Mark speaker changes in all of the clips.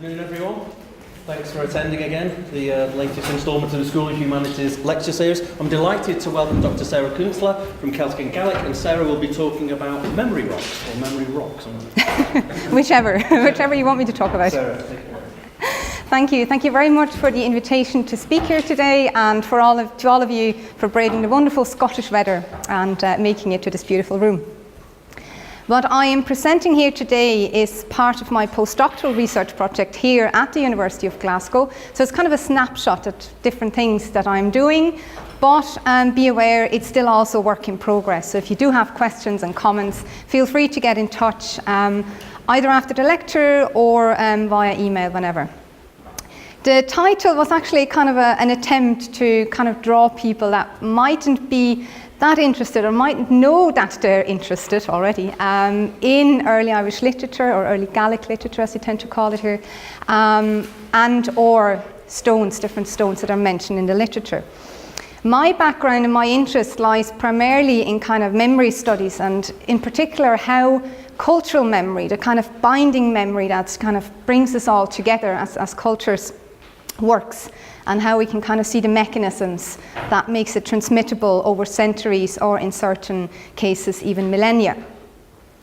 Speaker 1: Afternoon, everyone. Thanks for attending again, the latest instalment of the School of Humanities lecture series. I'm delighted to welcome Dr. Sarah Kuenzler from Celtic Gaelic, and Sarah will be talking about memory rocks, or memory rocks.
Speaker 2: whichever you want me to talk about.
Speaker 1: Sarah, take it away.
Speaker 2: Thank you very much for the invitation to speak here today, and to all of you for braving the wonderful Scottish weather and making it to this beautiful room. What I am presenting here today is part of my postdoctoral research project here at the University of Glasgow. So it's kind of a snapshot at different things that I'm doing, but be aware it's still also work in progress. So if you do have questions and comments, feel free to get in touch either after the lecture or via email whenever. The title was actually kind of an attempt to kind of draw people that mightn't be that interested or might know that they're interested already in early Irish literature, or early Gaelic literature as you tend to call it here, and or stones, different stones that are mentioned in the literature. My background and my interest lies primarily in kind of memory studies, and in particular how cultural memory, the kind of binding memory that kind of brings us all together as cultures, works, and how we can kind of see the mechanisms that makes it transmittable over centuries, or in certain cases even millennia.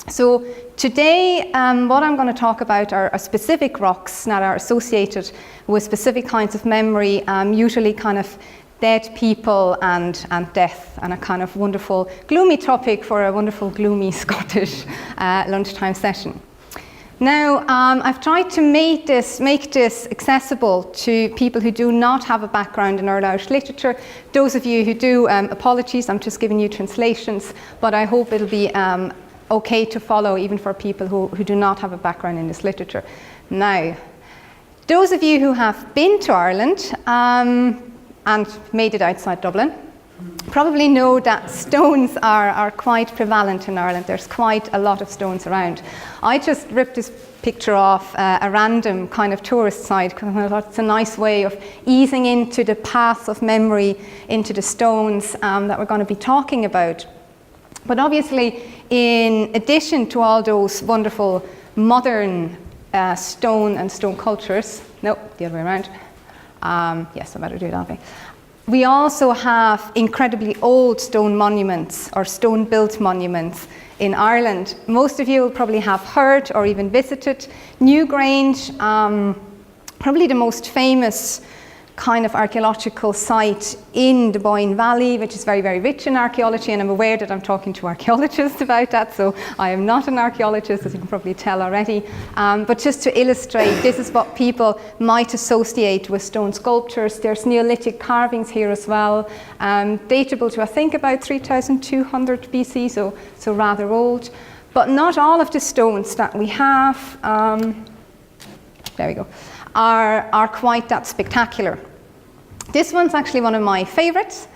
Speaker 2: So today what I'm going to talk about are specific rocks that are associated with specific kinds of memory, usually kind of dead people and death, and a kind of wonderful gloomy topic for a wonderful gloomy Scottish lunchtime session. Now, I've tried to make this accessible to people who do not have a background in early Irish literature. Those of you who do, apologies, I'm just giving you translations, but I hope it'll be okay to follow even for people who do not have a background in this literature. Now, those of you who have been to Ireland and made it outside Dublin probably know that stones are quite prevalent in Ireland. There's quite a lot of stones around. I just ripped this picture off a random kind of tourist site because I thought it's a nice way of easing into the path of memory, into the stones that we're going to be talking about. But obviously, in addition to all those wonderful modern stone and stone cultures, no, the other way around. Yes, I better do it that way. We also have incredibly old stone monuments, or stone-built monuments, in Ireland. Most of you will probably have heard or even visited Newgrange, probably the most famous kind of archaeological site in the Boyne Valley, which is very, very rich in archaeology, and I'm aware that I'm talking to archaeologists about that, so I am not an archaeologist, as you can probably tell already. But just to illustrate, this is what people might associate with stone sculptures. There's Neolithic carvings here as well, datable to I think about 3200 BC, so rather old. But not all of the stones that we have, there we go, are quite that spectacular. This one's actually one of my favourites.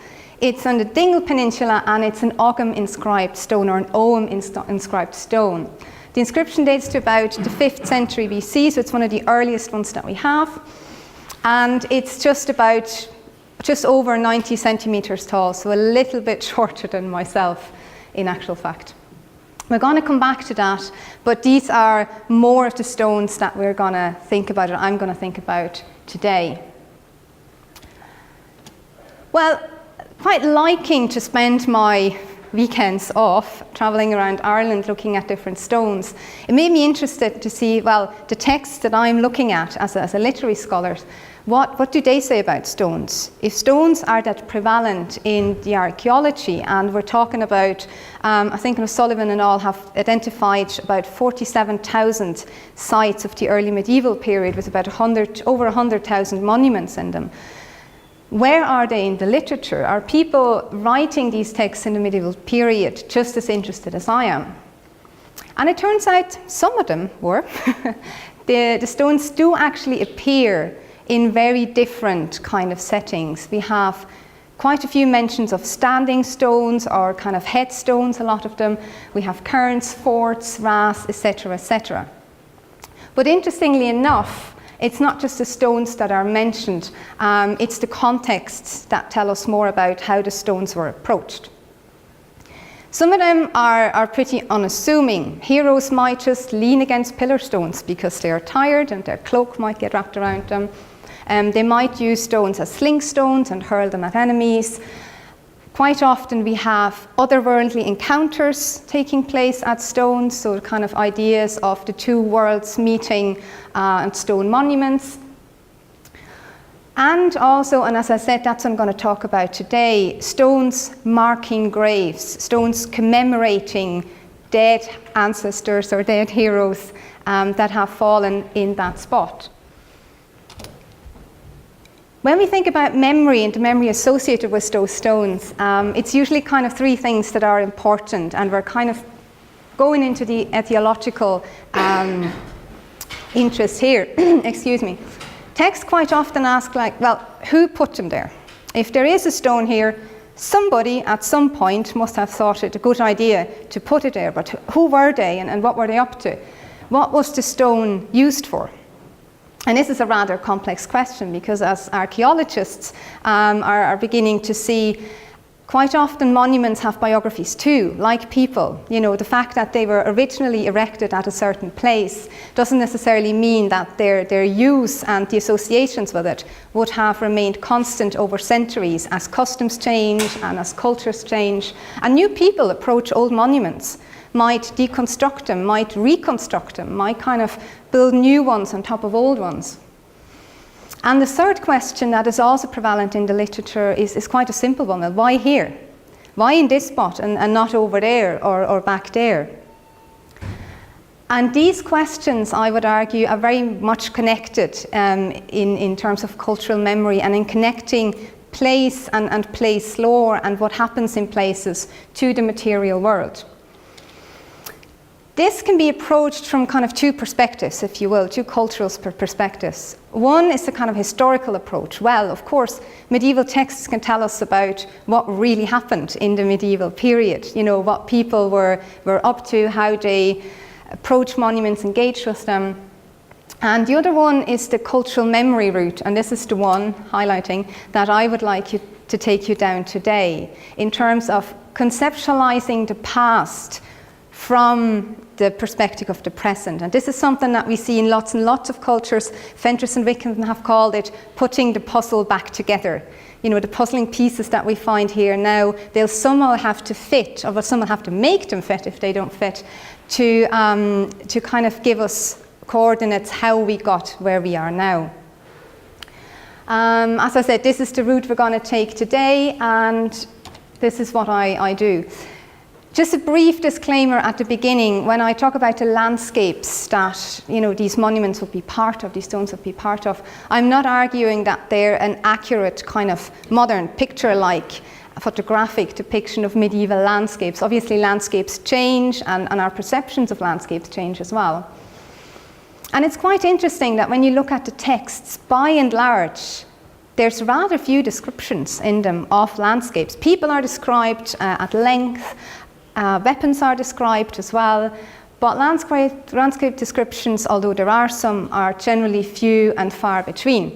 Speaker 2: It's on the Dingle Peninsula, and it's an OGHAM inscribed stone, or an OGHAM inscribed stone. The inscription dates to about the 5th century BC, so it's one of the earliest ones that we have. And it's just over 90 centimetres tall, so a little bit shorter than myself in actual fact. We're going to come back to that, but these are more of the stones that we're going to think about, or I'm going to think about today. Well, quite liking to spend my weekends off travelling around Ireland looking at different stones, it made me interested to see, well, the texts that I'm looking at as a literary scholar, what do they say about stones? If stones are that prevalent in the archaeology, and we're talking about, I think O'Sullivan and all have identified about 47,000 sites of the early medieval period with about over 100,000 monuments in them. Where are they in the literature? Are people writing these texts in the medieval period just as interested as I am? And it turns out some of them were. The stones do actually appear in very different kind of settings. We have quite a few mentions of standing stones, or kind of headstones, a lot of them. We have cairns, forts, raths, etc., etc. But interestingly enough, it's not just the stones that are mentioned, it's the contexts that tell us more about how the stones were approached. Some of them are pretty unassuming. Heroes might just lean against pillar stones because they are tired and their cloak might get wrapped around them. They might use stones as sling stones and hurl them at enemies. Quite often we have otherworldly encounters taking place at stones, so kind of ideas of the two worlds meeting at stone monuments. And also, and as I said, that's what I'm going to talk about today, stones marking graves, stones commemorating dead ancestors or dead heroes that have fallen in that spot. When we think about memory and the memory associated with those stones, it's usually kind of three things that are important, and we're kind of going into the etymological interest here. Excuse me. Texts quite often ask, like, well, who put them there? If there is a stone here, somebody at some point must have thought it a good idea to put it there, but who were they and what were they up to? What was the stone used for? And this is a rather complex question, because as archaeologists are beginning to see, quite often monuments have biographies too, like people. You know, the fact that they were originally erected at a certain place doesn't necessarily mean that their use and the associations with it would have remained constant over centuries as customs change and as cultures change. And new people approach old monuments, might deconstruct them, might reconstruct them, might kind of build new ones on top of old ones. And the third question that is also prevalent in the literature is quite a simple one. Well, why here? Why in this spot and not over there or back there? And these questions, I would argue, are very much connected in terms of cultural memory and in connecting place and place lore and what happens in places to the material world. This can be approached from kind of two perspectives, if you will, two cultural perspectives. One is the kind of historical approach. Well, of course, medieval texts can tell us about what really happened in the medieval period, you know, what people were up to, how they approached monuments, engaged with them. And the other one is the cultural memory route, and this is the one highlighting that I would like you to take you down today, in terms of conceptualizing the past from the perspective of the present. And this is something that we see in lots and lots of cultures. Fentress and Wickham have called it putting the puzzle back together. You know, the puzzling pieces that we find here now, they'll somehow have to fit, or someone have to make them fit if they don't fit, to kind of give us coordinates how we got where we are now. As I said, this is the route we're going to take today, and this is what I do. Just a brief disclaimer at the beginning. When I talk about the landscapes that, you know, these monuments would be part of, these stones would be part of, I'm not arguing that they're an accurate kind of modern picture-like photographic depiction of medieval landscapes. Obviously landscapes change and our perceptions of landscapes change as well. And it's quite interesting that when you look at the texts, by and large, there's rather few descriptions in them of landscapes. People are described at length. Weapons are described as well, but landscape descriptions, although there are some, are generally few and far between,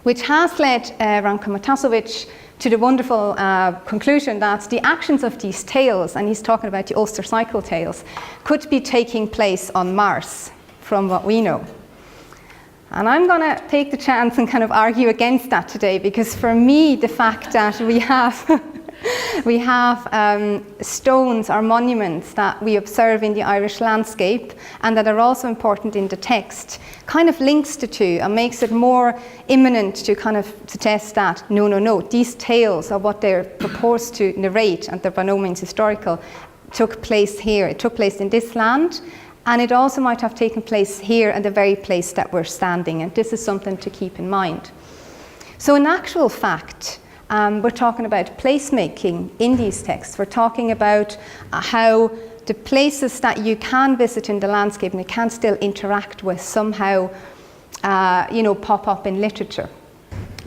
Speaker 2: which has led Ranko Matasovic to the wonderful conclusion that the actions of these tales, and he's talking about the Ulster Cycle tales, could be taking place on Mars, from what we know. And I'm going to take the chance and kind of argue against that today, because for me, the fact that we have stones or monuments that we observe in the Irish landscape and that are also important in the text kind of links the two and makes it more imminent to kind of suggest that no, these tales are what they're proposed to narrate, and they're by no means historical, took place here. It took place in this land, and it also might have taken place here at the very place that we're standing, and this is something to keep in mind. So in actual fact, we're talking about placemaking in these texts. We're talking about how the places that you can visit in the landscape and you can still interact with somehow, pop up in literature.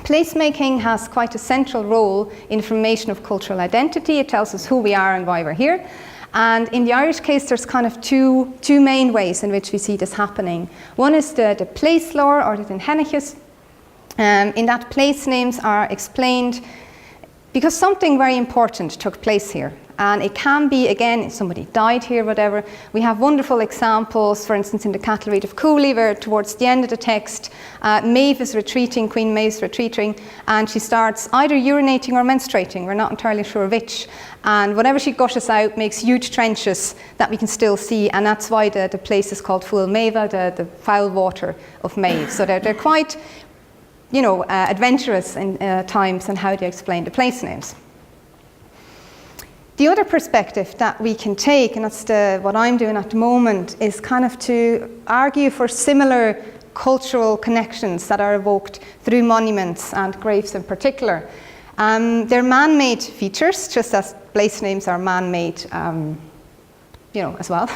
Speaker 2: Placemaking has quite a central role in formation of cultural identity. It tells us who we are and why we're here. And in the Irish case, there's kind of two main ways in which we see this happening. One is the place lore, or the Tinhenachus. In that, place names are explained because something very important took place here. And it can be, again, somebody died here, whatever. We have wonderful examples, for instance, in the Cattle Read of Cooley, where towards the end of the text, Maeve is retreating, Queen Maeve's retreating, and she starts either urinating or menstruating. We're not entirely sure which. And whatever she gushes out makes huge trenches that we can still see, and that's why the place is called Fuil Maeva, the foul water of Maeve. So they're quite, adventurous in times and how they explain the place names. The other perspective that we can take, and that's what I'm doing at the moment, is kind of to argue for similar cultural connections that are evoked through monuments and graves in particular. They're man-made features, just as place names are man-made, as well,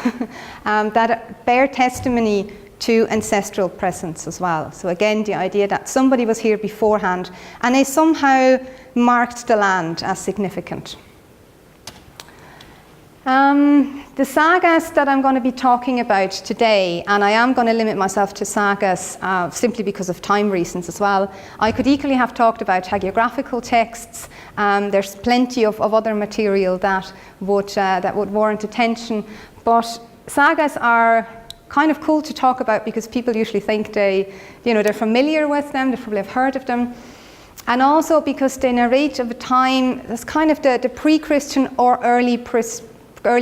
Speaker 2: that bear testimony to ancestral presence as well. So again, the idea that somebody was here beforehand and they somehow marked the land as significant. The sagas that I'm going to be talking about today, and I am going to limit myself to sagas simply because of time reasons as well. I could equally have talked about hagiographical texts. There's plenty of other material that would warrant attention, but sagas are kind of cool to talk about because people usually think they're familiar with them, they probably have heard of them. And also because they narrate of a time that's kind of the pre-Christian or early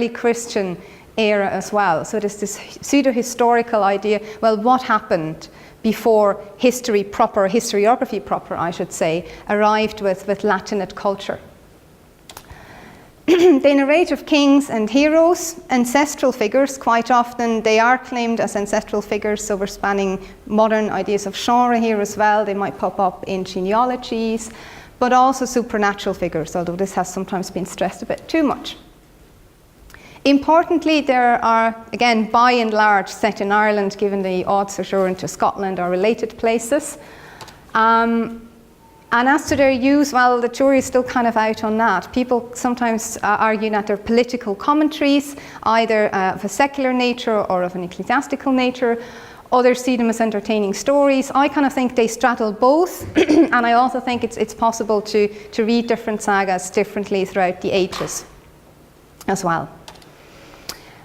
Speaker 2: Christian era as well. So there's this pseudo-historical idea, well, what happened before historiography proper, I should say, arrived with Latinate culture. They narrate of kings and heroes, ancestral figures. Quite often they are claimed as ancestral figures, so we're spanning modern ideas of genre here as well. They might pop up in genealogies, but also supernatural figures, although this has sometimes been stressed a bit too much. Importantly, there are, again, by and large, set in Ireland, given the odds are sure into Scotland or related places. And as to their use, well, the jury is still kind of out on that. People sometimes argue that they're political commentaries, either of a secular nature or of an ecclesiastical nature. Others see them as entertaining stories. I kind of think they straddle both, and I also think it's possible to read different sagas differently throughout the ages as well.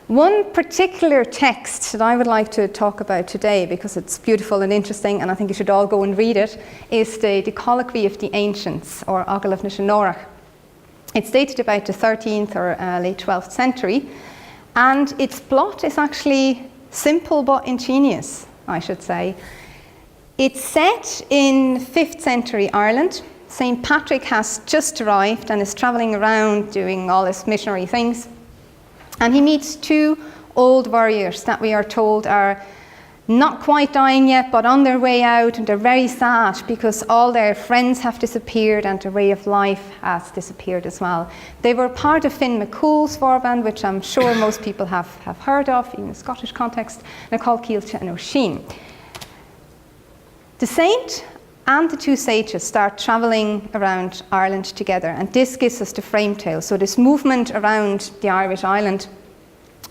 Speaker 2: One particular text that I would like to talk about today, because it's beautiful and interesting, and I think you should all go and read it, is the Colloquy of the Ancients, or Oghalam na Shnorach. It's dated about the 13th or late 12th century, and its plot is actually simple but ingenious, I should say. It's set in 5th century Ireland. St. Patrick has just arrived and is travelling around doing all his missionary things. And he meets two old warriors that we are told are not quite dying yet, but on their way out, and they're very sad because all their friends have disappeared and their way of life has disappeared as well. They were part of Finn McCool's warband, which I'm sure most people have heard of, in a Scottish context. They're called Künzler and O'Sheen. The saint and the two sages start travelling around Ireland together, and this gives us the frame tale. So this movement around the Irish island,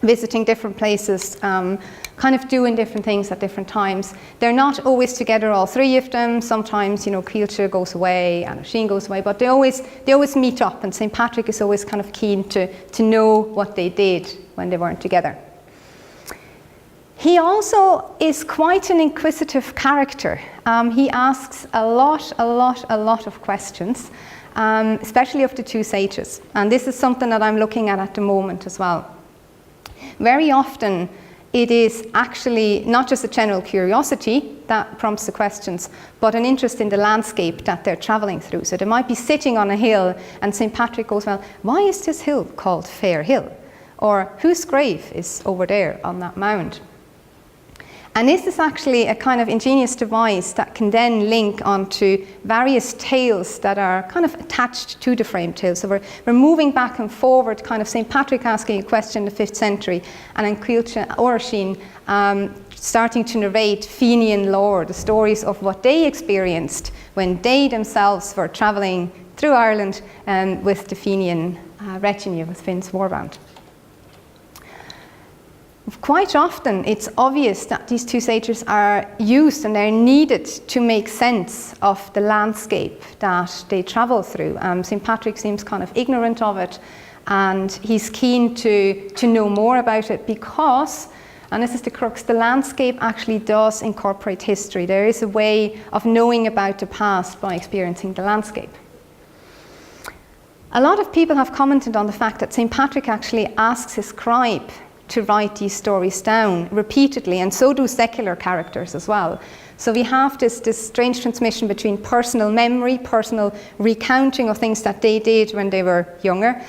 Speaker 2: visiting different places, kind of doing different things at different times. They're not always together, all three of them. Sometimes, Künzler goes away and O'Sheen goes away, but they always meet up, and St. Patrick is always kind of keen to know what they did when they weren't together. He also is quite an inquisitive character. He asks a lot of questions, especially of the two sages. And this is something that I'm looking at the moment as well. Very often, it is actually not just a general curiosity that prompts the questions, but an interest in the landscape that they're travelling through. So they might be sitting on a hill, and St. Patrick goes, well, why is this hill called Fair Hill? Or whose grave is over there on that mound? And this is actually a kind of ingenious device that can then link onto various tales that are kind of attached to the frame tale. So we're moving back and forward, kind of St. Patrick asking a question in the 5th century, and then Künzler or O'Sheen starting to narrate Fenian lore, the stories of what they experienced when they themselves were travelling through Ireland with the Fenian retinue, with Finn's warband. Quite often, it's obvious that these two sages are used and they're needed to make sense of the landscape that they travel through. St. Patrick seems kind of ignorant of it, And he's keen to know more about it because, and this is the crux, the landscape actually does incorporate history. There is a way of knowing about the past by experiencing the landscape. A lot of people have commented on the fact that St. Patrick actually asks his scribe to write these stories down repeatedly, and so do secular characters as well. So we have this strange transmission between personal memory, personal recounting of things that they did when they were younger,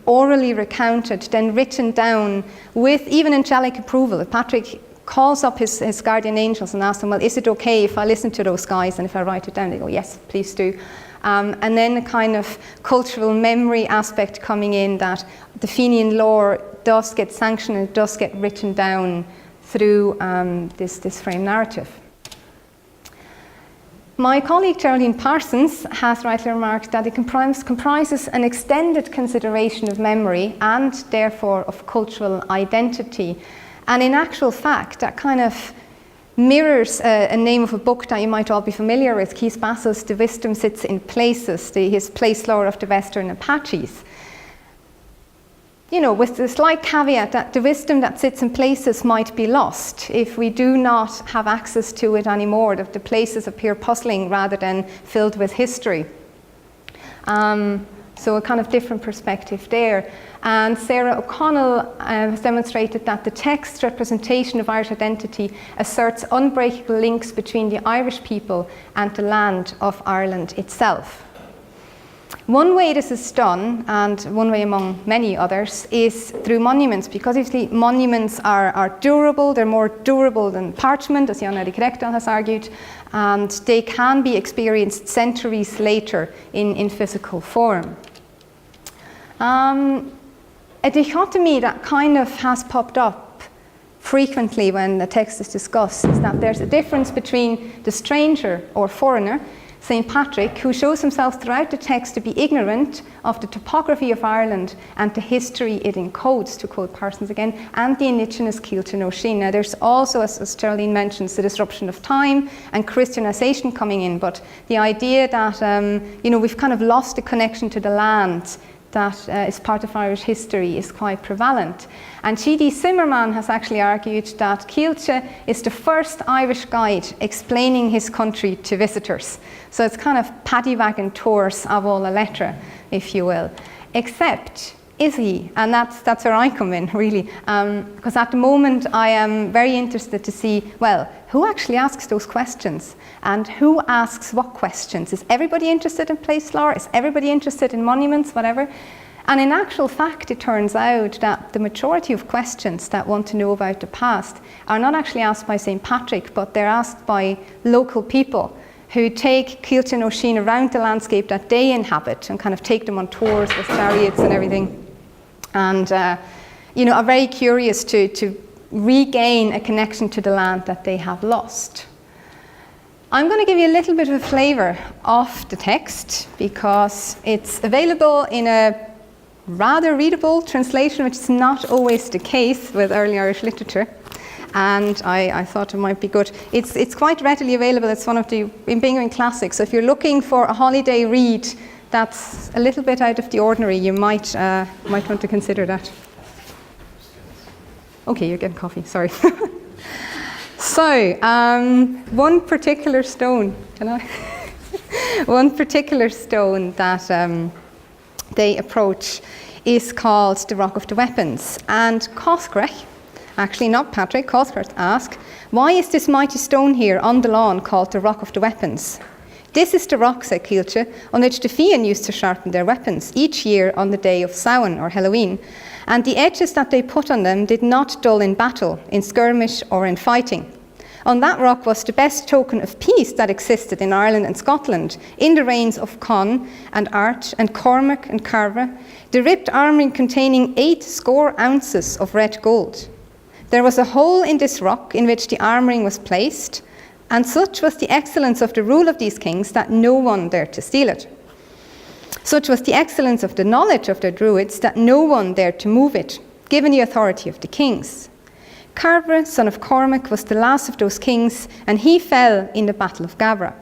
Speaker 2: orally recounted, then written down with even angelic approval. Patrick calls up his guardian angels and asks them, well, is it okay if I listen to those guys and if I write it down? They go, yes, please do. And then the kind of cultural memory aspect coming in, that the Fenian lore does get sanctioned and does get written down through this frame narrative. My colleague Geraldine Parsons has rightly remarked that it comprises an extended consideration of memory and therefore of cultural identity. And in actual fact, that kind of mirrors a name of a book that you might all be familiar with, Keith Bassel's The Wisdom Sits in Places, his place lore of the Western Apaches. You know, with the slight caveat that the wisdom that sits in places might be lost if we do not have access to it anymore, that the places appear puzzling rather than filled with history. So a kind of different perspective there. And Sarah O'Connell has demonstrated that the text representation of Irish identity asserts unbreakable links between the Irish people and the land of Ireland itself. One way this is done, and one way among many others, is through monuments, because obviously monuments are durable. They're more durable than parchment, as Jan Erik Rekdal has argued, and they can be experienced centuries later in physical form. A dichotomy that kind of has popped up frequently when the text is discussed is that there's a difference between the stranger or foreigner, St. Patrick, who shows himself throughout the text to be ignorant of the topography of Ireland and the history it encodes, to quote Parsons again, and the indigenous Cíolta nó Sin. Now there's also, as Geraldine mentions, the disruption of time and Christianization coming in, but the idea that we've kind of lost the connection to the land that is part of Irish history is quite prevalent. And G.D. Zimmerman has actually argued that Cíolta is the first Irish guide explaining his country to visitors. So it's kind of paddy wagon tours of all the lettre, if you will. Except, is he? And that's where I come in, really. Because at the moment I am very interested to see, well, who actually asks those questions? And who asks what questions? Is everybody interested in place lore? Is everybody interested in monuments, whatever? And in actual fact, it turns out that the majority of questions that want to know about the past are not actually asked by St. Patrick, but they're asked by local people who take Cíolta nó Sin around the landscape that they inhabit and kind of take them on tours with chariots and everything. And, are very curious to regain a connection to the land that they have lost. I'm going to give you a little bit of a flavour of the text because it's available in a rather readable translation, which is not always the case with early Irish literature. And I thought it might be good. It's quite readily available. It's one of the Bingaman classics. So if you're looking for a holiday read that's a little bit out of the ordinary, you might want to consider that. Okay, you're getting coffee, sorry. So, one particular stone, one particular stone that they approach is called the Rock of the Weapons. And Cosgrech, actually not Patrick, Cosgrech asked, why is this mighty stone here on the lawn called the Rock of the Weapons? This is the rock, said Cíolta, on which the Fian used to sharpen their weapons each year on the day of Samhain or Halloween, and the edges that they put on them did not dull in battle, in skirmish or in fighting. On that rock was the best token of peace that existed in Ireland and Scotland in the reigns of Conn and Art and Cormac and Carver, the ribbed armoury containing 80 ounces of red gold. There was a hole in this rock in which the armouring was placed, and such was the excellence of the rule of these kings that no one dared to steal it. Such was the excellence of the knowledge of their druids that no one dared to move it, given the authority of the kings. Carver, son of Cormac, was the last of those kings, and he fell in the Battle of Gabra.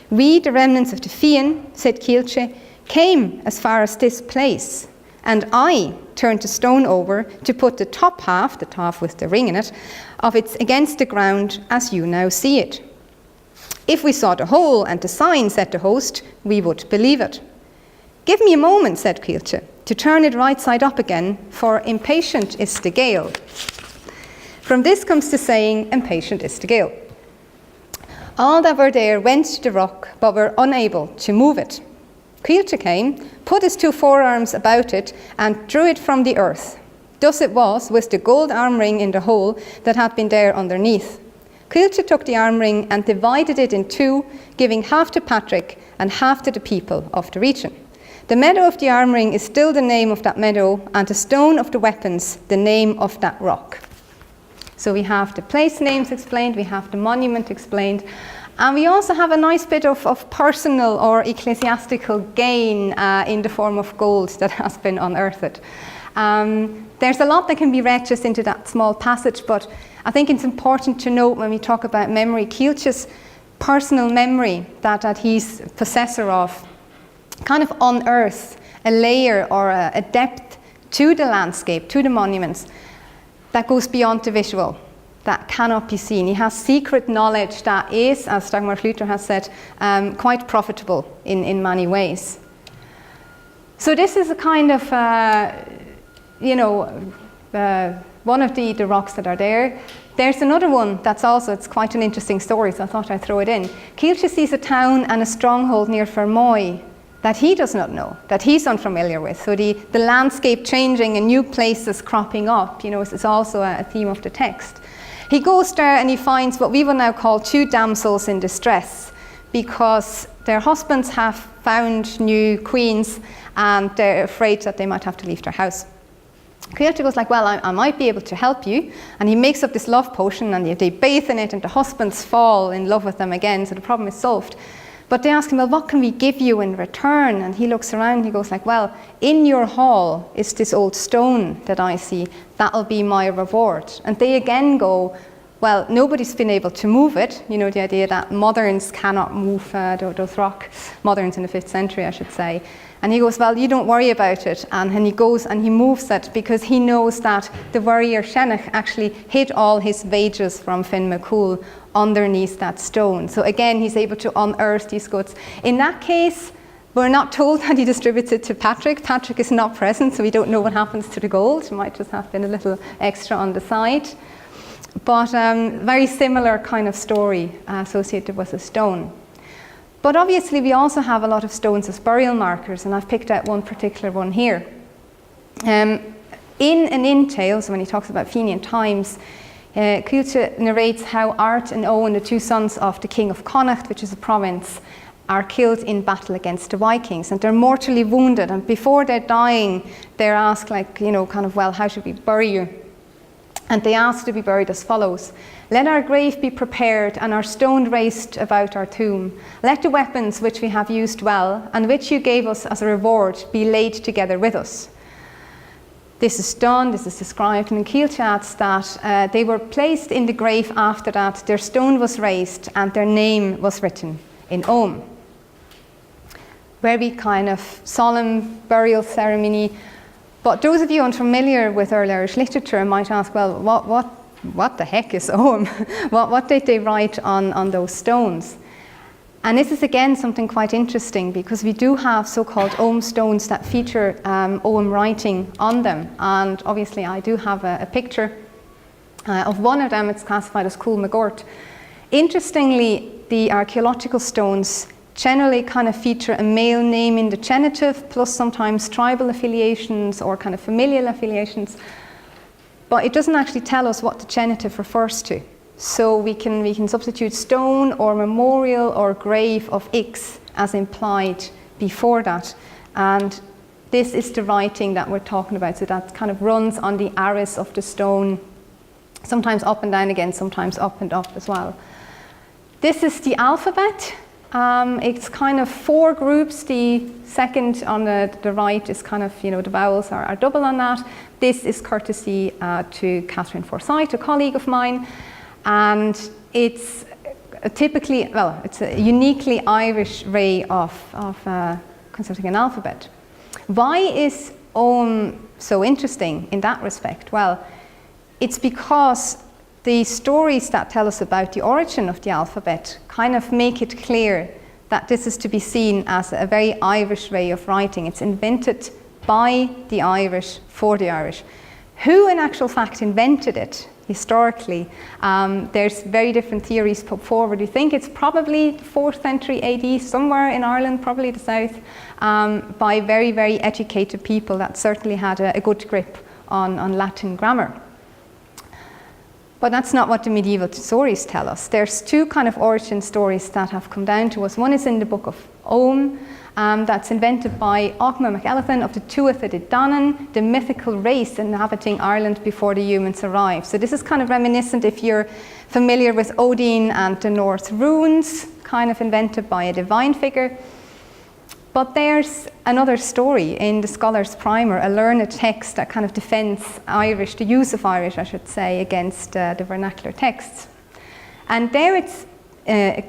Speaker 2: We, the remnants of the Fian, said Cíolta, came as far as this place, and I turned the stone over to put the top half with the ring in it, of it against the ground as you now see it. If we saw the hole and the sign, said the host, we would believe it. Give me a moment, said Künzler, to turn it right side up again, for impatient is the Gael. From this comes the saying, impatient is the Gael. All that were there went to the rock, but were unable to move it. Künzler came, put his 2 forearms about it, and drew it from the earth. Thus it was with the gold arm ring in the hole that had been there underneath. Künzler took the arm ring and divided it in 2, giving half to Patrick and half to the people of the region. The meadow of the arm ring is still the name of that meadow, and the stone of the weapons the name of that rock. So we have the place names explained, we have the monument explained, and we also have a nice bit of personal or ecclesiastical gain in the form of gold that has been unearthed. There's a lot that can be read just into that small passage, but I think it's important to note when we talk about memory, Künzler's personal memory that he's possessor of, kind of unearths a layer or a depth to the landscape, to the monuments, that goes beyond the visual, that cannot be seen. He has secret knowledge that is, as Dagmar Flüter has said, quite profitable in many ways. So this is a kind of, one of the rocks that are there. There's another one that's also, it's quite an interesting story, so I thought I'd throw it in. Künzler sees a town and a stronghold near FERMOY that he does not know, that he's unfamiliar with. So the landscape changing and new places cropping up, is also a theme of the text. He goes there and he finds what we will now call 2 damsels in distress, because their husbands have found new queens and they're afraid that they might have to leave their house. Künzler goes like, well, I might be able to help you. And he makes up this love potion and they bathe in it and the husbands fall in love with them again, so the problem is solved. But they ask him, well, what can we give you in return? And he looks around and he goes like, well, in your hall is this old stone that I see. That'll be my reward. And they again go, well, nobody's been able to move it. The idea that moderns cannot move those rock, moderns in the 5th century, I should say. And he goes, well, you don't worry about it. And he goes and he moves it because he knows that the warrior Shenach actually hid all his wages from Finn McCool underneath that stone. So again, he's able to unearth these goods. In that case, we're not told that he distributes it to Patrick. Patrick is not present, so we don't know what happens to the gold. It might just have been a little extra on the side. But very similar kind of story associated with the stone. But obviously we also have a lot of stones as burial markers, and I've picked out one particular one here. In an in-tale, so when he talks about Fenian times, Künzler narrates how Art and Owen, the 2 sons of the king of Connacht, which is a province, are killed in battle against the Vikings, and they're mortally wounded, and before they're dying, they're asked well, how should we bury you? And they ask to be buried as follows: let our grave be prepared and our stone raised about our tomb. Let the weapons which we have used well and which you gave us as a reward be laid together with us. This is done, this is described, and Künzler adds that they were placed in the grave after that, their stone was raised and their name was written in OGHAM. Very kind of solemn burial ceremony. But those of you unfamiliar with early Irish literature might ask, well, what the heck is OGHAM? what did they write on those stones? And this is again something quite interesting, because we do have so-called OGHAM stones that feature OGHAM writing on them. And obviously I do have a picture of one of them. It's classified as Cúl Magort. Interestingly, the archaeological stones generally kind of feature a male name in the genitive, plus sometimes tribal affiliations or kind of familial affiliations. But it doesn't actually tell us what the genitive refers to. So we can substitute stone or memorial or grave of X as implied before that. And this is the writing that we're talking about. So that kind of runs on the arris of the stone, sometimes up and down again, sometimes up and up as well. This is the alphabet. It's kind of 4 groups. The second on the right is kind of, the vowels are double on that. This is courtesy to Catherine Forsyth, a colleague of mine. And it's it's a uniquely Irish way of consulting an alphabet. Why is OGHAM so interesting in that respect? Well, it's because the stories that tell us about the origin of the alphabet kind of make it clear that this is to be seen as a very Irish way of writing. It's invented by the Irish for the Irish. Who in actual fact invented it historically? There's very different theories put forward. We think it's probably 4th century AD, somewhere in Ireland, probably the south, by very, very educated people that certainly had a good grip on Latin grammar. But that's not what the medieval stories tell us. There's two kind of origin stories that have come down to us. One is in the book of OGHAM, that's invented by Augham MacEllathan of the Tuatha De Danann, the mythical race inhabiting Ireland before the humans arrived. So this is kind of reminiscent, if you're familiar with Odin and the Norse runes, kind of invented by a divine figure. But there's another story in the Scholar's Primer, a learned text that kind of defends Irish, the use of Irish, I should say, against the vernacular texts. And there it's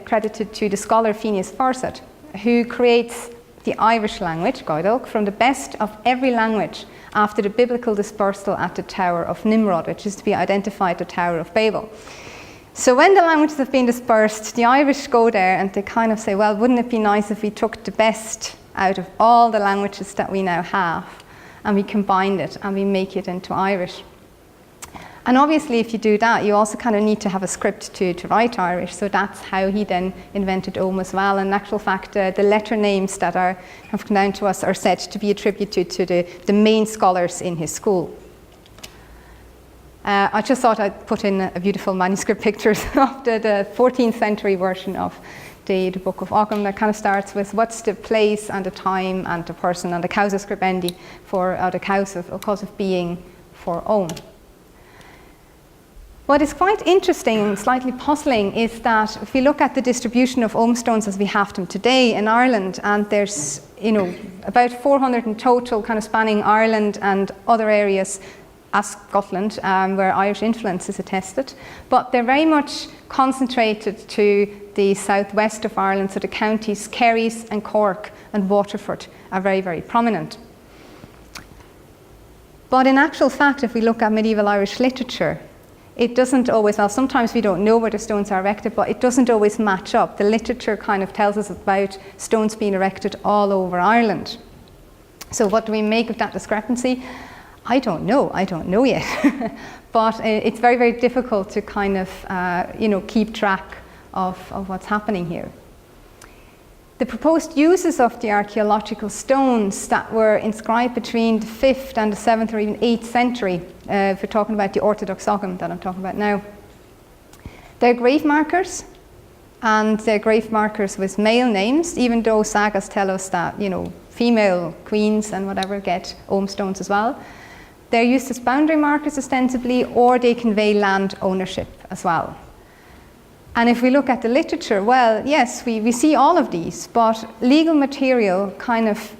Speaker 2: credited to the scholar Phineas Fawcett, who creates the Irish language, Gaelic, from the best of every language after the biblical dispersal at the Tower of Nimrod, which is to be identified the Tower of Babel. So when the languages have been dispersed, the Irish go there and they kind of say, well, wouldn't it be nice if we took the best out of all the languages that we now have and we combined it and we make it into Irish. And obviously if you do that, you also kind of need to have a script to write Irish, so that's how he then invented OGHAM as well. And in actual fact, the letter names that have come down to us are said to be attributed to the main scholars in his school. I just thought I'd put in a beautiful manuscript pictures of the 14th century version of the Book of Augham that kind of starts with what's the place and the time and the person and the causa scribendi for the cause of being for OGHAM. What is quite interesting and slightly puzzling is that if we look at the distribution of OGHAM stones as we have them today in Ireland, and there's about 400 in total, kind of spanning Ireland and other areas as Scotland, where Irish influence is attested, but they're very much concentrated to the southwest of Ireland, so the counties Kerry and Cork and Waterford are very, very prominent. But in actual fact, if we look at medieval Irish literature, it doesn't always, well, sometimes we don't know where the stones are erected, but it doesn't always match up. The literature kind of tells us about stones being erected all over Ireland. So what do we make of that discrepancy? I don't know yet. But it's very, very difficult to kind of, keep track of what's happening here. The proposed uses of the archaeological stones that were inscribed between the 5th and the 7th or even 8th century, if we're talking about the Orthodox Augham that I'm talking about now, they're grave markers, and they're grave markers with male names, even though sagas tell us that, female queens and whatever get OGHAM stones as well. They're used as boundary markers ostensibly, or they convey land ownership as well. And if we look at the literature, well, yes, we see all of these, but legal material kind of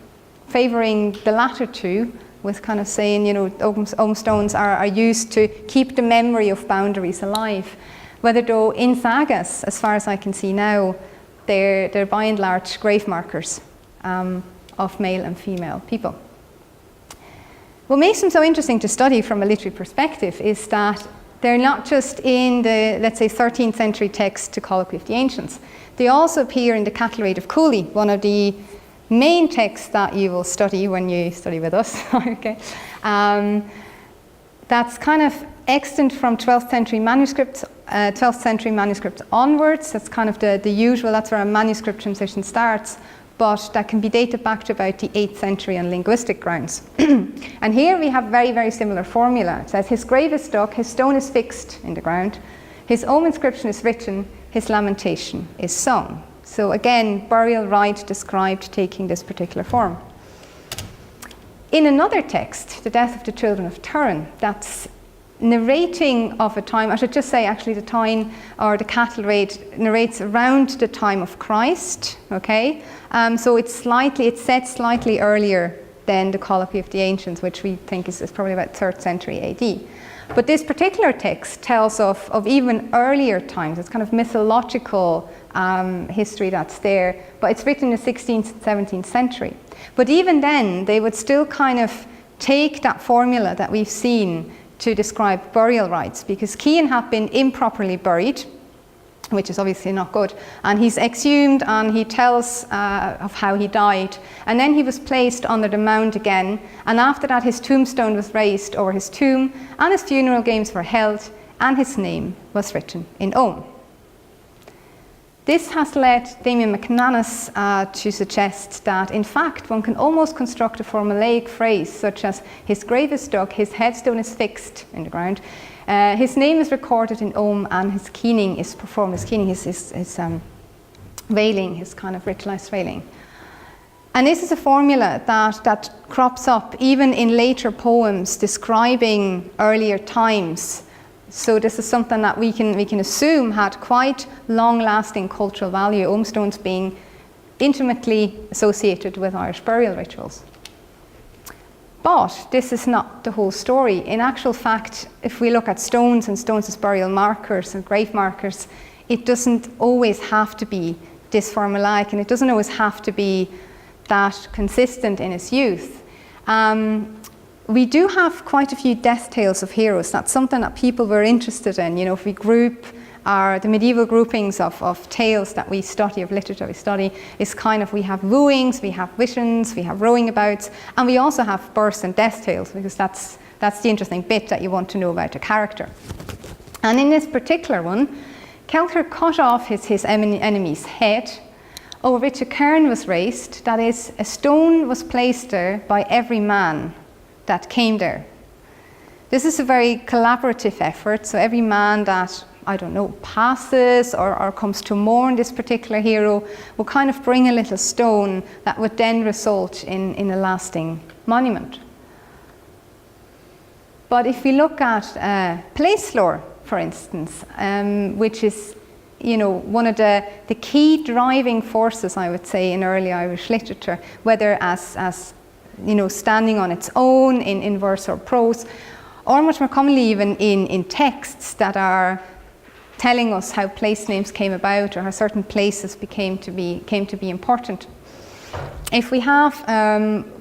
Speaker 2: favouring the latter two, with kind of saying, OGHAM stones are used to keep the memory of boundaries alive. Whether though in sagas, as far as I can see now, they're by and large grave markers of male and female people. What makes them so interesting to study from a literary perspective is that they're not just in the, let's say, 13th century text to Colloquy of the Ancients. They also appear in the Cattle Raid of Cooley, one of the main texts that you will study when you study with us. Okay, that's kind of extant from 12th century manuscripts onwards. That's kind of the usual, that's where a manuscript transition starts, but that can be dated back to about the 8th century on linguistic grounds. And here we have very, very similar formula. It says, his grave is dug, his stone is fixed in the ground, his own inscription is written, his lamentation is sung. So again, burial rite described taking this particular form. In another text, the death of the children of Turin, that's narrating of a time, I should just say actually the time, or the cattle raid narrates around the time of Christ, okay? So it's set slightly earlier than the Colloquy of the Ancients, which we think is probably about 3rd century AD. But this particular text tells of even earlier times. It's kind of mythological history that's there, but it's written in the 16th and 17th century. But even then, they would still kind of take that formula that we've seen to describe burial rites, because Cian had been improperly buried, which is obviously not good, and he's exhumed and he tells of how he died, and then he was placed under the mound again, and after that his tombstone was raised over his tomb, and his funeral games were held, and his name was written in Ogham. This has led Damien McManus to suggest that, in fact, one can almost construct a formulaic phrase such as his grave is dug, his headstone is fixed in the ground, his name is recorded in Ogham, and his keening is performed. His keening is his wailing, his kind of ritualized wailing. And this is a formula that crops up even in later poems describing earlier times. So this is something that we can assume had quite long-lasting cultural value, Ogham stones being intimately associated with Irish burial rituals. But this is not the whole story. In actual fact, if we look at stones and stones as burial markers and grave markers, it doesn't always have to be this formulaic, and it doesn't always have to be that consistent in its use. We do have quite a few death tales of heroes. That's something that people were interested in. You know, if we group the medieval groupings of tales that we study, of literature we study, is kind of, we have wooings, we have visions, we have rowing abouts, and we also have births and death tales, because that's the interesting bit that you want to know about a character. And in this particular one, Künzler cut off his enemy's head, over which a cairn was raised, that is, a stone was placed there by every man that came there. This is a very collaborative effort, so every man that, I don't know, passes or comes to mourn this particular hero will kind of bring a little stone that would then result in a lasting monument. But if we look at place lore, for instance, which is, you know, one of the key driving forces, I would say, in early Irish literature, whether as you know, standing on its own in verse or prose, or much more commonly even in texts that are telling us how place names came about or how certain places came to be important. If we have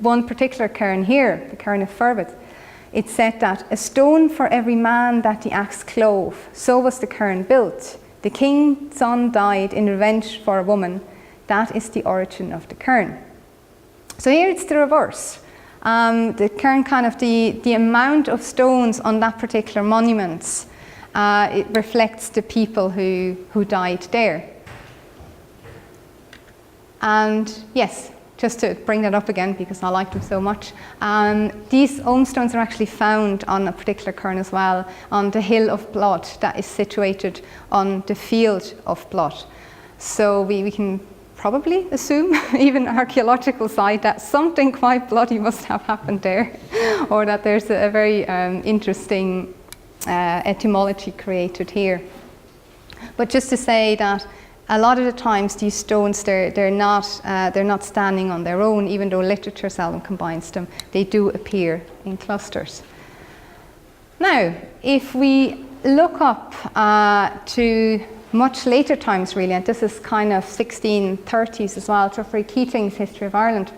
Speaker 2: one particular cairn here, the cairn of Ferbeth, it said that a stone for every man that the axe clove, so was the cairn built. The king's son died in revenge for a woman. That is the origin of the cairn. So here it's the reverse. The cairn, kind of the amount of stones on that particular monument, it reflects the people who died there. And yes, just to bring that up again because I like them so much, these Ogham stones are actually found on a particular cairn as well, on the Hill of Blood that is situated on the Field of Blood. So we can probably assume, even archaeological side, that something quite bloody must have happened there, or that there's a very interesting etymology created here. But just to say that a lot of the times these stones, they're not standing on their own, even though literature seldom combines them. They do appear in clusters. Now, if we look up to much later times, really, and this is kind of 1630s as well, Geoffrey Keating's History of Ireland,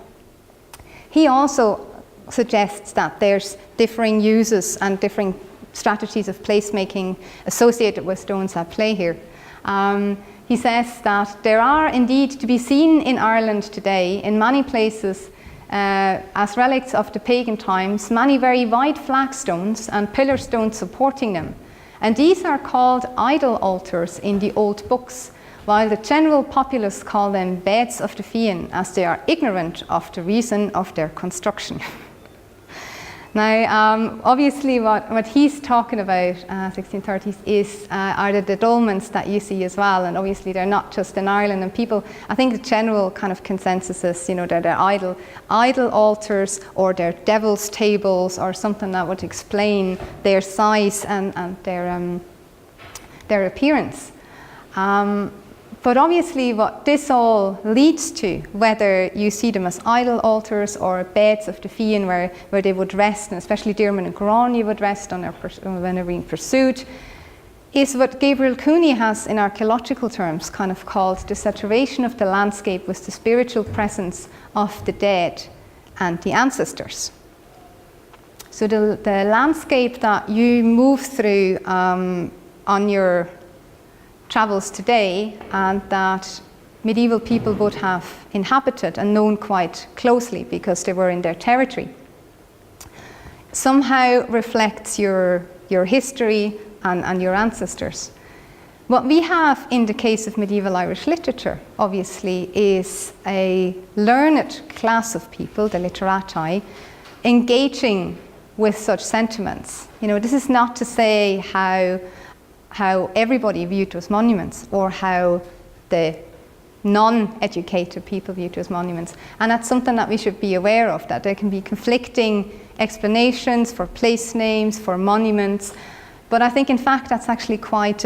Speaker 2: he also suggests that there's differing uses and differing strategies of placemaking associated with stones at play here. He says that there are indeed to be seen in Ireland today, in many places, as relics of the pagan times, many very wide flagstones and pillar stones supporting them. And these are called idol altars in the old books, while the general populace call them beds of the Fian, as they are ignorant of the reason of their construction. Now, obviously what he's talking about, 1630s, are the dolmens that you see as well, and obviously they're not just in Ireland, and people, I think the general kind of consensus is, you know, they're idol altars, or they're devil's tables, or something that would explain their size and their appearance. But obviously what this all leads to, whether you see them as idol altars or beds of the Fian where they would rest, and especially Diarmaid and Grania would rest when they're being pursued, is what Gabriel Cooney has in archaeological terms kind of called the saturation of the landscape with the spiritual presence of the dead and the ancestors. So the landscape that you move through on your travels today, and that medieval people would have inhabited and known quite closely because they were in their territory, somehow reflects your history and your ancestors. What we have in the case of medieval Irish literature, obviously, is a learned class of people, the literati, engaging with such sentiments. You know, this is not to say how everybody viewed those monuments or how the non-educated people viewed those monuments. And that's something that we should be aware of, that there can be conflicting explanations for place names, for monuments. But I think, in fact, that's actually quite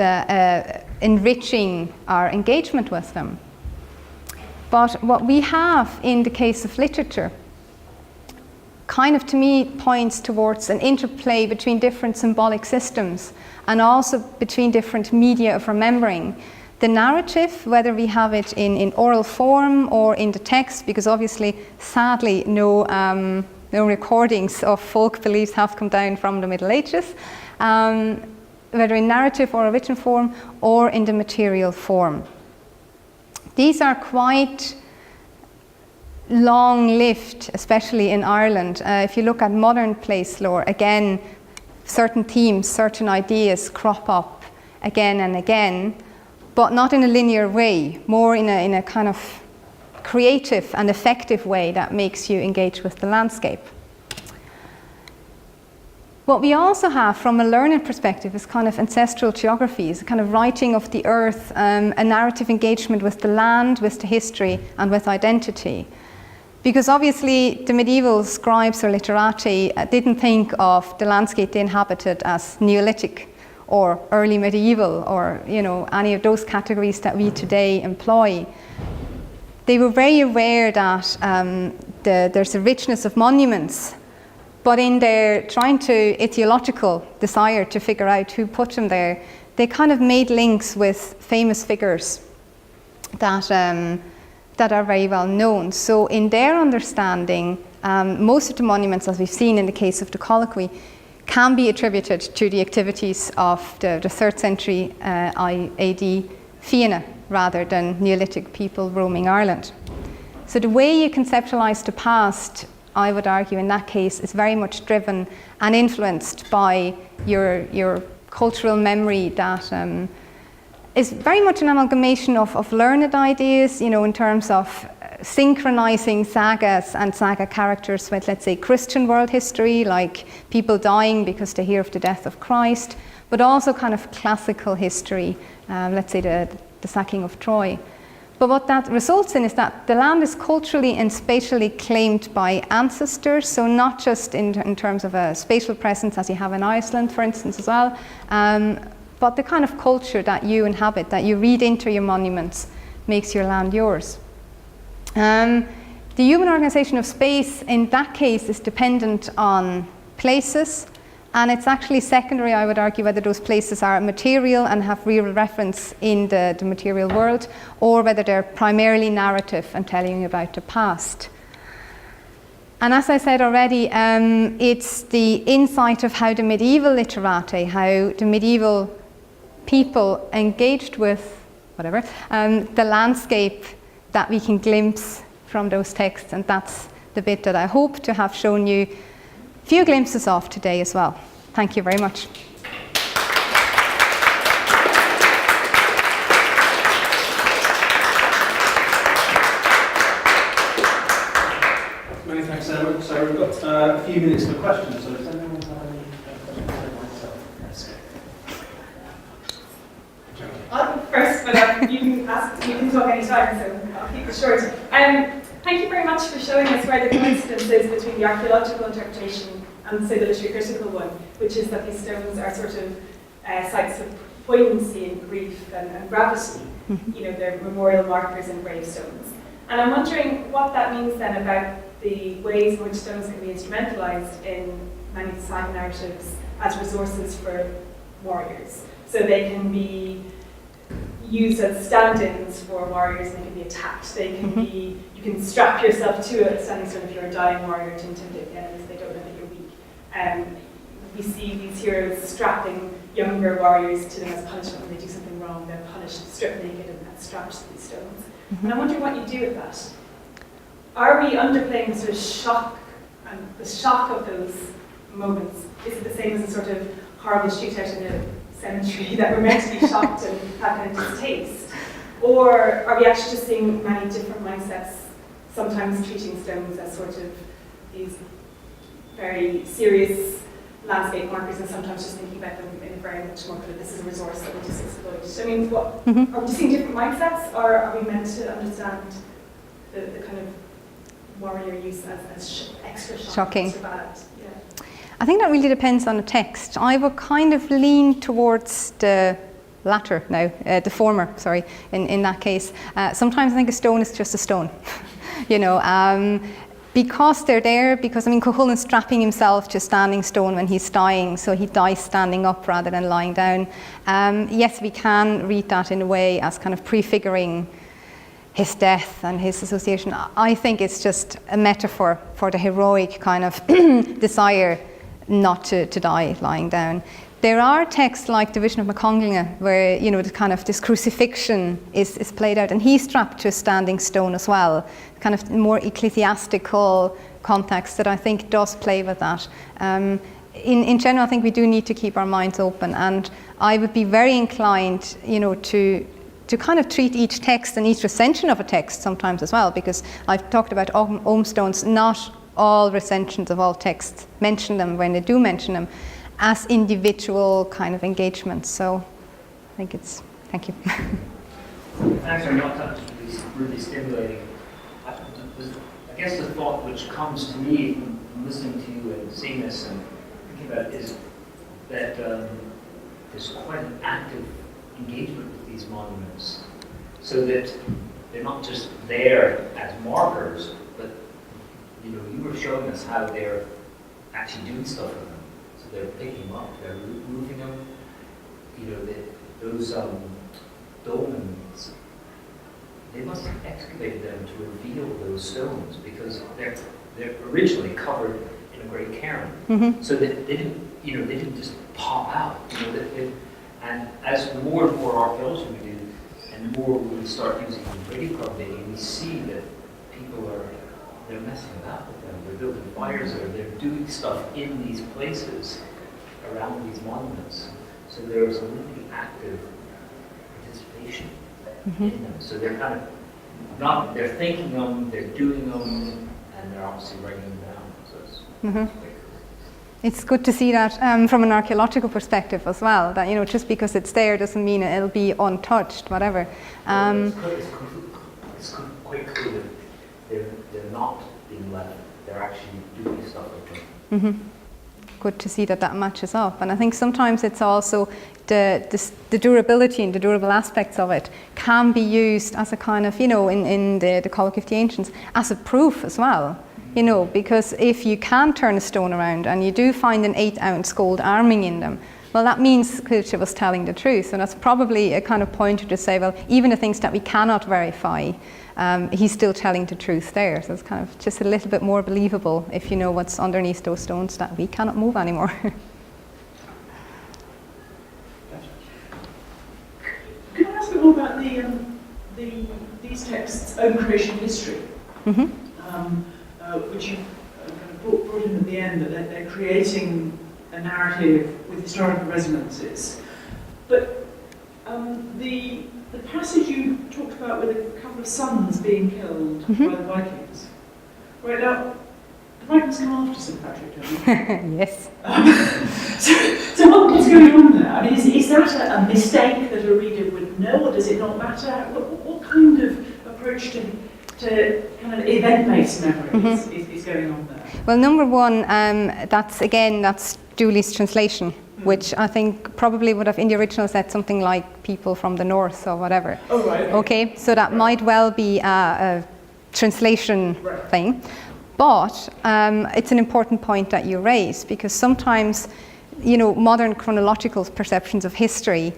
Speaker 2: enriching our engagement with them. But what we have in the case of literature kind of, to me, points towards an interplay between different symbolic systems and also between different media of remembering. The narrative, whether we have it in oral form or in the text, because obviously, sadly, no recordings of folk beliefs have come down from the Middle Ages, whether in narrative or a written form or in the material form. These are quite long-lived, especially in Ireland. If you look at modern place lore, again, certain themes, certain ideas crop up again and again, but not in a linear way, more in a kind of creative and effective way that makes you engage with the landscape. What we also have from a learning perspective is kind of ancestral geographies, a kind of writing of the earth, a narrative engagement with the land, with the history, and with identity. Because obviously the medieval scribes or literati didn't think of the landscape they inhabited as Neolithic or early medieval, or any of those categories that we today employ. They were very aware that there's a richness of monuments, but in their trying to etiological desire to figure out who put them there, they kind of made links with famous figures that are very well known. So in their understanding, most of the monuments, as we've seen in the case of the COLLOQUY, can be attributed to the activities of the 3rd century AD Fianna, rather than Neolithic people roaming Ireland. So the way you conceptualize the past, I would argue in that case, is very much driven and influenced by your cultural memory that is very much an amalgamation of learned ideas, in terms of synchronizing sagas and saga characters with, let's say, Christian world history, like people dying because they hear of the death of Christ, but also kind of classical history, let's say the sacking of Troy. But what that results in is that the land is culturally and spatially claimed by ancestors, so not just in terms of a spatial presence as you have in Iceland, for instance, as well, but the kind of culture that you inhabit, that you read into your monuments, makes your land yours. The human organization of space, in that case, is dependent on places, and it's actually secondary, I would argue, whether those places are material and have real reference in the material world, or whether they're primarily narrative and telling you about the past. And as I said already, it's the insight of how the medieval literati, how the medieval people engaged with the landscape, that we can glimpse from those texts, and that's the bit that I hope to have shown you a few glimpses of today as well. Thank you very much.
Speaker 1: Many thanks, Sarah. So we've got a few minutes for questions. So does anyone have any questions?
Speaker 3: I'll go first, but you can talk any time, so I'll keep it short. Thank you very much for showing us where the coincidence is between the archaeological interpretation and, say, the literary critical one, which is that these stones are sort of sites of poignancy and grief and gravity. They're memorial markers and gravestones. And I'm wondering what that means then about the ways in which stones can be instrumentalized in many saga narratives as resources for warriors. So they can be used as stand-ins for warriors, and they can be attacked. They can be, you can strap yourself to a standing stone if you're a dying warrior to intimidate the enemies. They don't know that you're weak. We see these heroes strapping younger warriors to them as punishment when they do something wrong. They're punished, stripped naked, and strapped to these stones. And I wonder what you do with that. Are we underplaying the sort of shock, and the shock of those moments? Is it the same as a sort of horrible shootout in a cemetery that we're meant to be shocked and have kind of distaste? Or are we actually just seeing many different mindsets, sometimes treating stones as sort of these very serious landscape markers, and sometimes just thinking about them in a very much more kind of, this is a resource that we just exploit? I mean, are we just seeing different mindsets, or are we meant to understand the kind of warrior use as extra
Speaker 2: shocking?
Speaker 3: Extra bad? Yeah.
Speaker 2: I think that really depends on the text. I would kind of lean towards the latter now, the former, sorry, in that case. Sometimes I think a stone is just a stone, you know, because they're there, because, I mean, Cuchulainn strapping himself to a standing stone when he's dying, so he dies standing up rather than lying down. Yes, we can read that in a way as kind of prefiguring his death and his association. I think it's just a metaphor for the heroic kind of desire not to die lying down. There are texts like the Vision of McConglingha where, you know, the kind of this crucifixion is played out, and he's strapped to a standing stone as well, kind of more ecclesiastical context that I think does play with that. In general, I think we do need to keep our minds open, and I would be very inclined, you know, to kind of treat each text and each recension of a text sometimes as well, because I've talked about Ogham stones. Not all recensions of all texts mention them when they do mention them as individual kind of engagements. So I think it's, thank you.
Speaker 4: Thanks very much. That's really stimulating. I guess the thought which comes to me from listening to you and seeing this and thinking about it is that there's quite an active engagement with these monuments, so that they're not just there as markers, but, you know, you were showing us how they're actually doing stuff with them. So they're picking them up, they're moving them. You know, those dolmens, they must have excavated them to reveal those stones, because they're originally covered in a great cairn.
Speaker 2: Mm-hmm.
Speaker 4: So that they didn't just pop out. You know, and as more and more archaeology we do, and the more we start using radiocarbon dating, we see that people they're messing about with them. They're building fires there. They're doing stuff in these places around these monuments. So there's a really active participation in them. So they're kind of they're thinking them, they're doing them, and they're obviously writing them down. So it's quite cool.
Speaker 2: It's good to see that from an archaeological perspective as well, that, you know, just because it's there doesn't mean it'll be untouched, whatever.
Speaker 4: It's quite clear that they're not being left, they're actually doing stuff with them.
Speaker 2: Good to see that matches up. And I think sometimes it's also the durability and the durable aspects of it can be used as a kind of, you know, in the Colloquy of the Ancients, as a proof as well. You know, because if you can turn a stone around and you do find an 8-ounce gold arming in them, well, that means Künzler was telling the truth. And that's probably a kind of pointer to say, well, even the things that we cannot verify, he's still telling the truth there. So it's kind of just a little bit more believable if you know what's underneath those stones that we cannot move anymore.
Speaker 5: Can I ask a bit more about these texts' own creation history? Which you kind of brought in at the end, that they're creating a narrative with historical resonances. But the passage you talked about with a couple of sons being killed by the Vikings, right now, the Vikings come after St. Patrick, don't they?
Speaker 2: Yes.
Speaker 5: So what's going on there? I mean, is that a mistake that a reader would know, or does it not matter? What kind of approach to kind of event-based memory is going on there?
Speaker 2: Well, number one, that's Dooley's translation, which I think probably would have in the original said something like people from the north or whatever.
Speaker 5: Oh, right.
Speaker 2: Okay, so that might well be a translation thing. But it's an important point that you raise, because sometimes, you know, modern chronological perceptions of history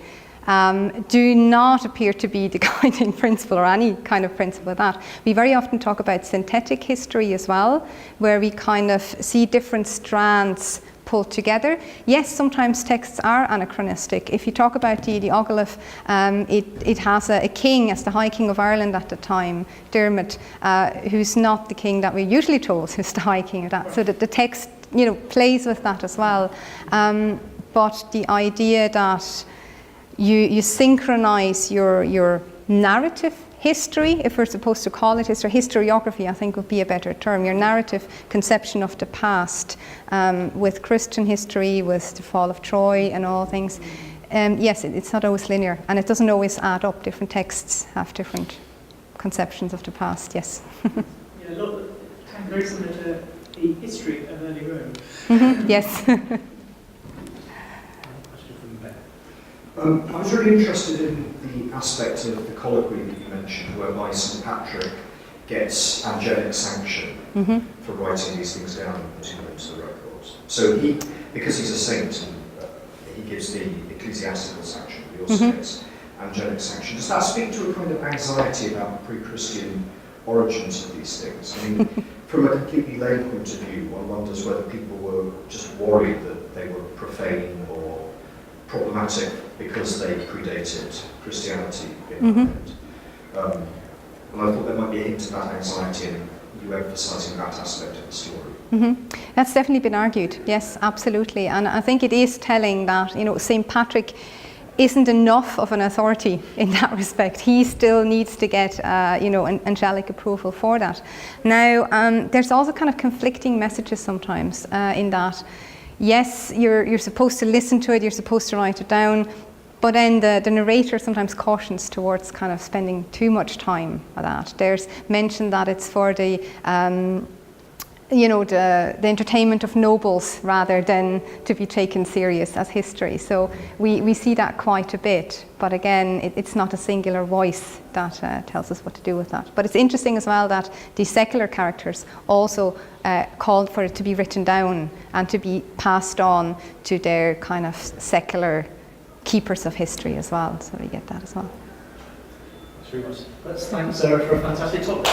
Speaker 2: do not appear to be the guiding principle, or any kind of principle of that. We very often talk about synthetic history as well, where we kind of see different strands pulled together. Yes, sometimes texts are anachronistic. If you talk about the Oghalam, it has a king as the High King of Ireland at the time, Dermot, who's not the king that we're usually told is the High King of that. So that the text, plays with that as well. But the idea that you synchronize your narrative history, if we're supposed to call it history, historiography I think would be a better term, your narrative conception of the past with Christian history, with the fall of Troy and all things. Yes, it's not always linear, and it doesn't always add up. Different texts have different conceptions of the past, yes.
Speaker 5: Yeah, a lot of very similar to the history of early Rome.
Speaker 2: Yes.
Speaker 6: I was really interested in the aspect of the colloquy that you mentioned, whereby St. Patrick gets angelic sanction for writing these things down and putting them into the records. So he, because he's a saint, he gives the ecclesiastical sanction, but he also gets angelic sanction. Does that speak to a kind of anxiety about pre-Christian origins of these things? I mean, from a completely lay point of view, one wonders whether people were just worried that they were profane or problematic because they predated Christianity behind. And I thought there might be a hint of that anxiety in you emphasising that aspect of the story.
Speaker 2: That's definitely been argued, yes, absolutely. And I think it is telling that, St. Patrick isn't enough of an authority in that respect. He still needs to get, an angelic approval for that. Now, there's also kind of conflicting messages sometimes in that. Yes, you're supposed to listen to it, you're supposed to write it down, but then the narrator sometimes cautions towards kind of spending too much time on that. There's mention that it's for the entertainment of nobles rather than to be taken serious as history. So we see that quite a bit, but again, it's not a singular voice that tells us what to do with that. But it's interesting as well that the secular characters also called for it to be written down and to be passed on to their kind of secular keepers of history as well. So we get that as well.
Speaker 1: Thanks very much. Let's thank Sarah for a fantastic talk.